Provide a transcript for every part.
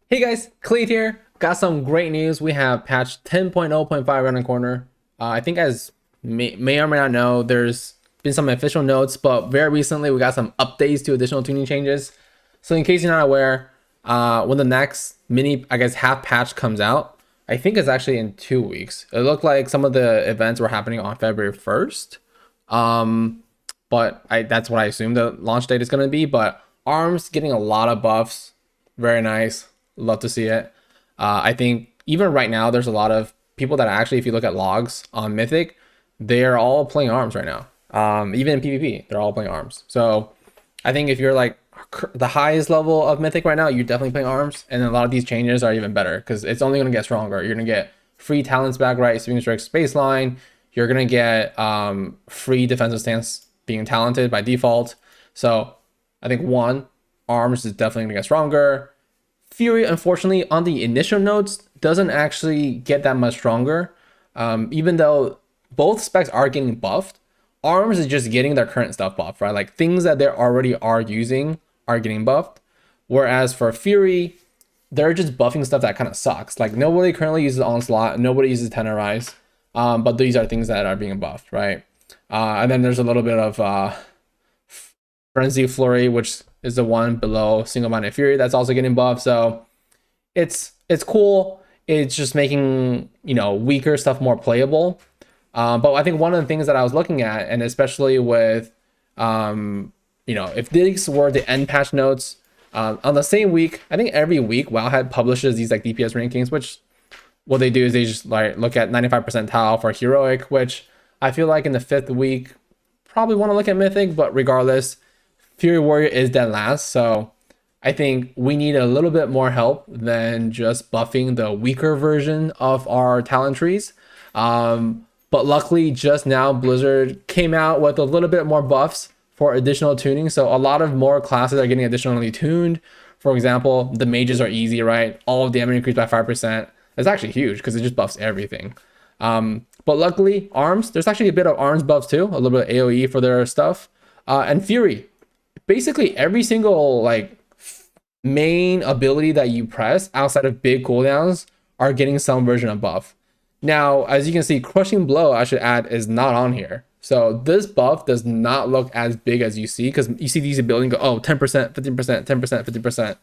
Hey guys, Cleat here. Got some great news. We have patch 10.0.5 around the corner. I think as may or may not know, there's been some official notes, but very recently we got some updates to additional tuning changes. So in case you're not aware, when the next mini, I guess, half patch comes out, I think it's actually in 2 weeks. It looked like some of the events were happening on February 1st. But that's what I assume the launch date is going to be. But ARMS getting a lot of buffs. Very nice. Love to see it. I think even right now, there's a lot of people that actually, if you look at logs on Mythic, they're all playing ARMS right now. Even in PvP, they're all playing ARMS. So I think if you're like the highest level of Mythic right now, you're definitely playing ARMS. And a lot of these changes are even better because it's only going to get stronger. You're going to get free talents back, right? Swing Strike's baseline. You're going to get free defensive stance being talented by default. So I think ARMS is definitely going to get stronger. Fury, unfortunately, on the initial notes, doesn't actually get that much stronger. Even though both specs are getting buffed, ARMS is just getting their current stuff buffed, right? Like things that they already are using are getting buffed. Whereas for Fury, they're just buffing stuff that kind of sucks. Like nobody currently uses Onslaught, nobody uses Tennerize, but these are things that are being buffed, right? And then there's a little bit of Frenzy Flurry, which is the one below Single-Minded Fury that's also getting buffed. So it's cool. It's just making, weaker stuff more playable. But I think one of the things that I was looking at, and especially with, if these were the end patch notes, on the same week, I think every week Wowhead publishes these like DPS rankings, which what they do is they just like look at 95 percentile for heroic, which I feel like in the 5th week, probably want to look at mythic, but regardless, Fury Warrior is dead last, so I think we need a little bit more help than just buffing the weaker version of our talent trees. But luckily, just now Blizzard came out with a little bit more buffs for additional tuning, so a lot of more classes are getting additionally tuned. For example, the mages are easy, right? All of damage increased by 5%. It's actually huge because it just buffs everything. But luckily, ARMS, there's actually a bit of ARMS buffs too, a little bit of AoE for their stuff. And Fury, basically every single like main ability that you press outside of big cooldowns are getting some version of buff. Now, as you can see, Crushing Blow, I should add, is not on here. So this buff does not look as big as you see, because you see these abilities go, oh, 10%, 15%, 10%, 50%.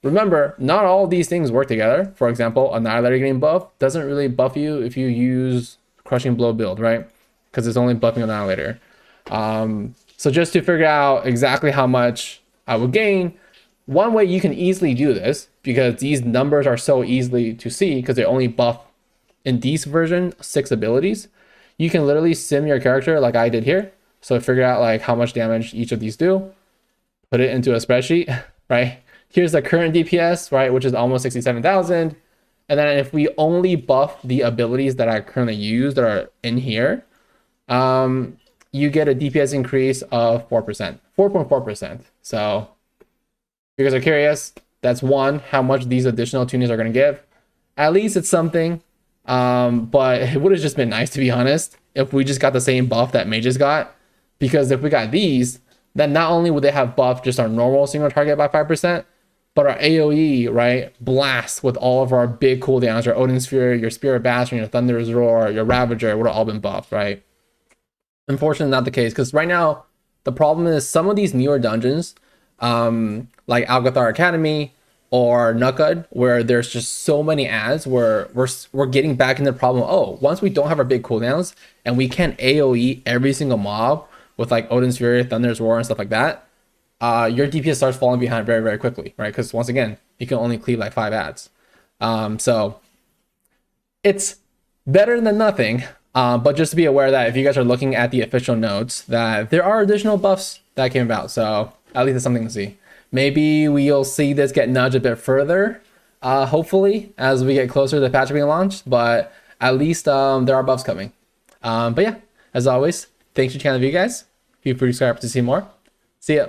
Remember, not all of these things work together. For example, Annihilator getting buff doesn't really buff you if you use Crushing Blow build, right? Because it's only buffing Annihilator. So just to figure out exactly how much I would gain, one way you can easily do this, because these numbers are so easily to see because they only buff in these version 6 abilities, you can literally sim your character like I did here. So figure out like how much damage each of these do, put it into a spreadsheet, right? Here's the current DPS, right, which is almost 67,000. And then if we only buff the abilities that I currently use that are in here, you get a DPS increase of 4%, 4.4%. So if you guys are curious, that's how much these additional tunings are going to give. At least it's something. But it would have just been nice, to be honest, if we just got the same buff that mages got. Because if we got these, then not only would they have buffed just our normal single target by 5%, but our AoE, right, blast with all of our big cooldowns, your Odin's Fury, your Spirit Bastion, your Thunder's Roar, your Ravager would have all been buffed, right? Unfortunately, not the case, because right now the problem is some of these newer dungeons, like Algathar Academy or Nukkad, where there's just so many ads, where we're getting back into the problem. Oh, once we don't have our big cooldowns and we can't AoE every single mob with like Odin's Fury, Thunder's Roar, and stuff like that, your DPS starts falling behind very, very quickly, right? Because once again, you can only cleave like 5 ads. So it's better than nothing. But just to be aware that if you guys are looking at the official notes, that there are additional buffs that came about. So at least it's something to see. Maybe we'll see this get nudged a bit further, hopefully, as we get closer to the patch being launched. But at least there are buffs coming. But yeah, as always, thanks for checking out the video, guys. Feel free to subscribe to see more. See ya.